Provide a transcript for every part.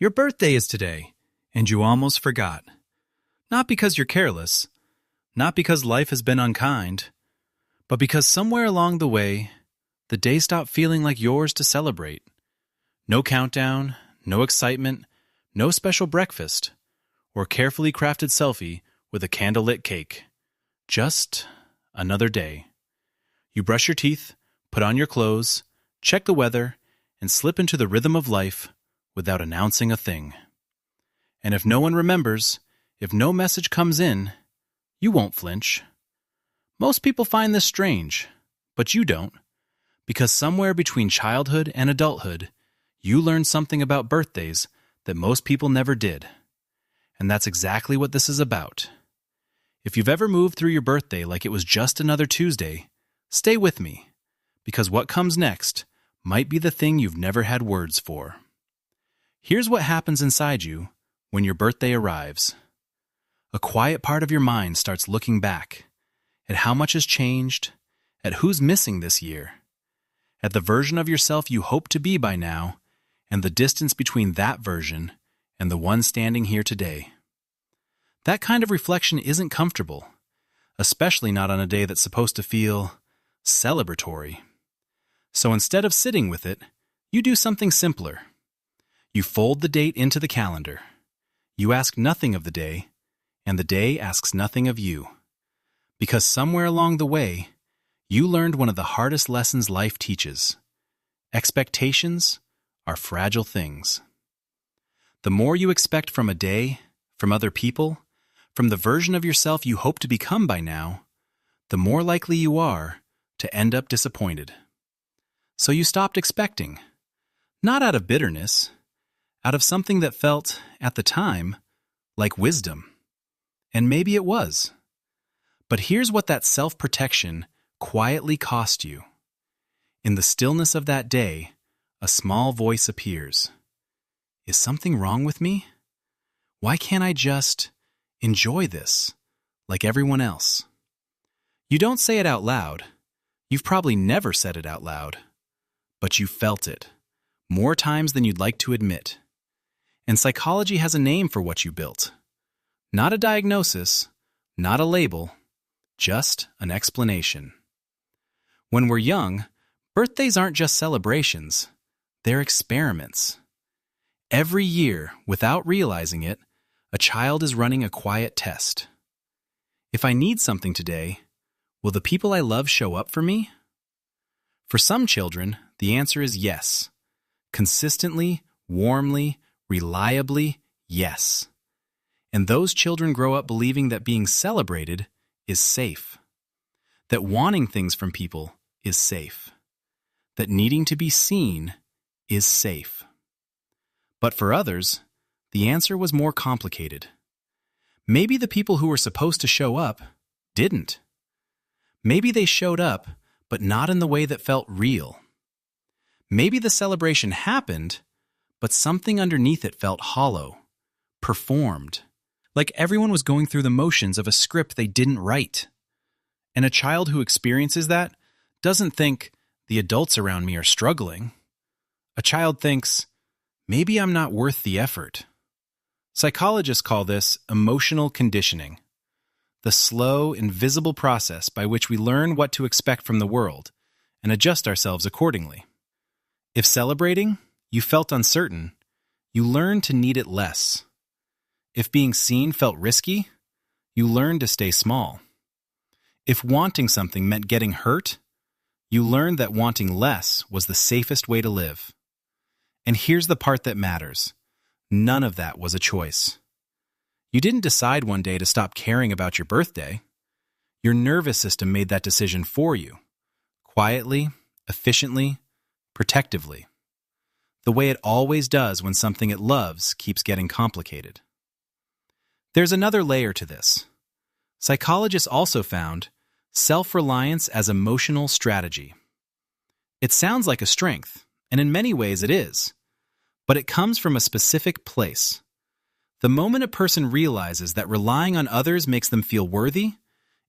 Your birthday is today, and you almost forgot. Not because you're careless, not because life has been unkind, but because somewhere along the way, the day stopped feeling like yours to celebrate. No countdown, no excitement, no special breakfast, or carefully crafted selfie with a candlelit cake. Just another day. You brush your teeth, put on your clothes, check the weather, and slip into the rhythm of life without announcing a thing. And if no one remembers, if no message comes in, you won't flinch. Most people find this strange, but you don't, because somewhere between childhood and adulthood, you learned something about birthdays that most people never did. And that's exactly what this is about. If you've ever moved through your birthday like it was just another Tuesday, stay with me, because what comes next might be the thing you've never had words for. Here's what happens inside you when your birthday arrives. A quiet part of your mind starts looking back at how much has changed, at who's missing this year, at the version of yourself you hope to be by now, and the distance between that version and the one standing here today. That kind of reflection isn't comfortable, especially not on a day that's supposed to feel celebratory. So instead of sitting with it, you do something simpler. You fold the date into the calendar. You ask nothing of the day, and the day asks nothing of you. Because somewhere along the way, you learned one of the hardest lessons life teaches. Expectations are fragile things. The more you expect from a day, from other people, from the version of yourself you hope to become by now, the more likely you are to end up disappointed. So you stopped expecting, not out of bitterness, out of something that felt, at the time, like wisdom. And maybe it was. But here's what that self-protection quietly cost you. In the stillness of that day, a small voice appears. Is something wrong with me? Why can't I just enjoy this, like everyone else? You don't say it out loud. You've probably never said it out loud. But you felt it, more times than you'd like to admit. And psychology has a name for what you built. Not a diagnosis, not a label, just an explanation. When we're young, birthdays aren't just celebrations, they're experiments. Every year, without realizing it, a child is running a quiet test. If I need something today, will the people I love show up for me? For some children, the answer is yes. Consistently, warmly, reliably, yes. And those children grow up believing that being celebrated is safe. That wanting things from people is safe. That needing to be seen is safe. But for others, the answer was more complicated. Maybe the people who were supposed to show up didn't. Maybe they showed up, but not in the way that felt real. Maybe the celebration happened, but something underneath it felt hollow, performed, like everyone was going through the motions of a script they didn't write. And a child who experiences that doesn't think, the adults around me are struggling. A child thinks, maybe I'm not worth the effort. Psychologists call this emotional conditioning, the slow, invisible process by which we learn what to expect from the world and adjust ourselves accordingly. If celebrating, you felt uncertain, you learned to need it less. If being seen felt risky, you learned to stay small. If wanting something meant getting hurt, you learned that wanting less was the safest way to live. And here's the part that matters. None of that was a choice. You didn't decide one day to stop caring about your birthday. Your nervous system made that decision for you, quietly, efficiently, protectively. The way it always does when something it loves keeps getting complicated. There's another layer to this. Psychologists also found self-reliance as emotional strategy. It sounds like a strength, and in many ways it is, but it comes from a specific place. The moment a person realizes that relying on others makes them feel worthy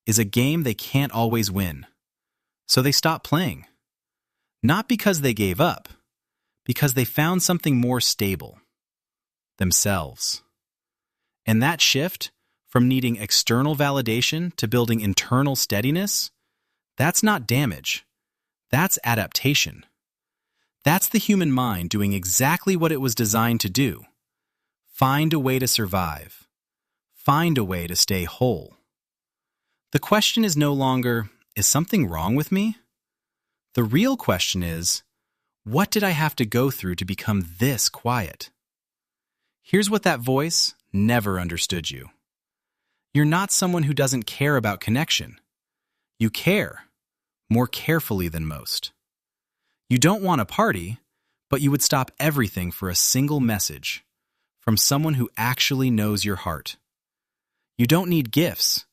is a game they can't always win. So they stop playing. Not because they gave up, because they found something more stable. themselves. And that shift from needing external validation to building internal steadiness, that's not damage. That's adaptation. That's the human mind doing exactly what it was designed to do. Find a way to survive. Find a way to stay whole. The question is no longer, is something wrong with me? The real question is, what did I have to go through to become this quiet? Here's what that voice never understood you. You're not someone who doesn't care about connection. You care, more carefully than most. You don't want a party, but you would stop everything for a single message from someone who actually knows your heart. You don't need gifts,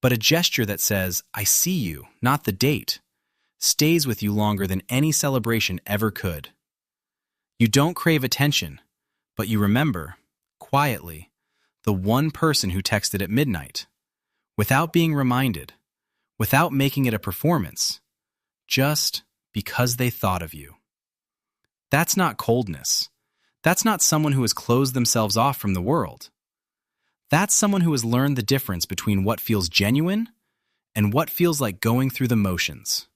but a gesture that says, I see you, not the date, stays with you longer than any celebration ever could. You don't crave attention, but you remember, quietly, the one person who texted at midnight, without being reminded, without making it a performance, just because they thought of you. That's not coldness. That's not someone who has closed themselves off from the world. That's someone who has learned the difference between what feels genuine and what feels like going through the motions.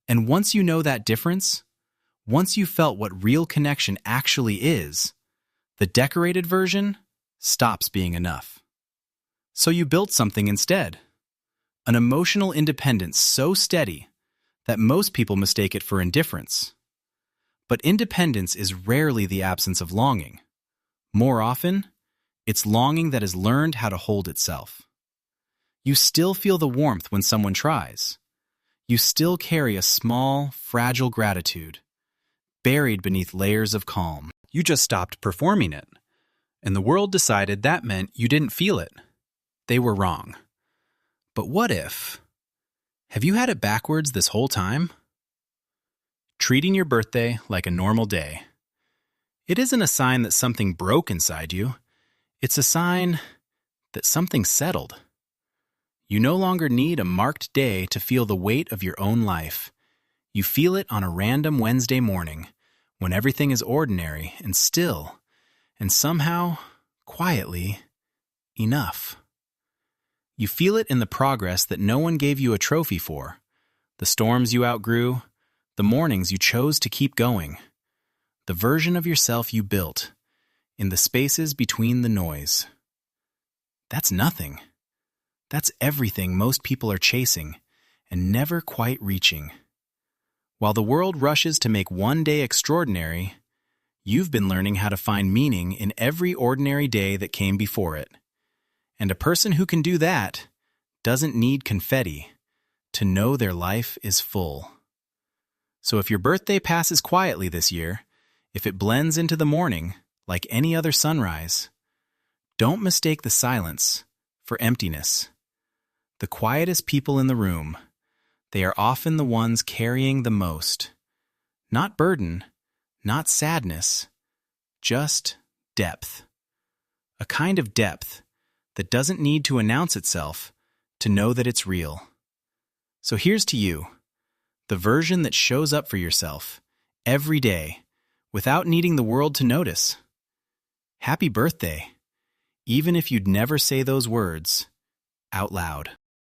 And once you know that difference, once you felt what real connection actually is, the decorated version stops being enough. So you built something instead. An emotional independence so steady that most people mistake it for indifference. But independence is rarely the absence of longing. More often, it's longing that has learned how to hold itself. You still feel the warmth when someone tries. You still carry a small, fragile gratitude, buried beneath layers of calm. You just stopped performing it, and the world decided that meant you didn't feel it. They were wrong. But what if? Have you had it backwards this whole time? Treating your birthday like a normal day. It isn't a sign that something broke inside you. It's a sign that something settled. You no longer need a marked day to feel the weight of your own life. You feel it on a random Wednesday morning when everything is ordinary and still, and somehow, quietly, enough. You feel it in the progress that no one gave you a trophy for, the storms you outgrew, the mornings you chose to keep going, the version of yourself you built, in the spaces between the noise. That's nothing. That's everything most people are chasing and never quite reaching. While the world rushes to make one day extraordinary, you've been learning how to find meaning in every ordinary day that came before it. And a person who can do that doesn't need confetti to know their life is full. So if your birthday passes quietly this year, if it blends into the morning like any other sunrise, don't mistake the silence for emptiness. The quietest people in the room, they are often the ones carrying the most. Not burden, not sadness, just depth. A kind of depth that doesn't need to announce itself to know that it's real. So here's to you, the version that shows up for yourself every day without needing the world to notice. Happy birthday, even if you'd never say those words out loud.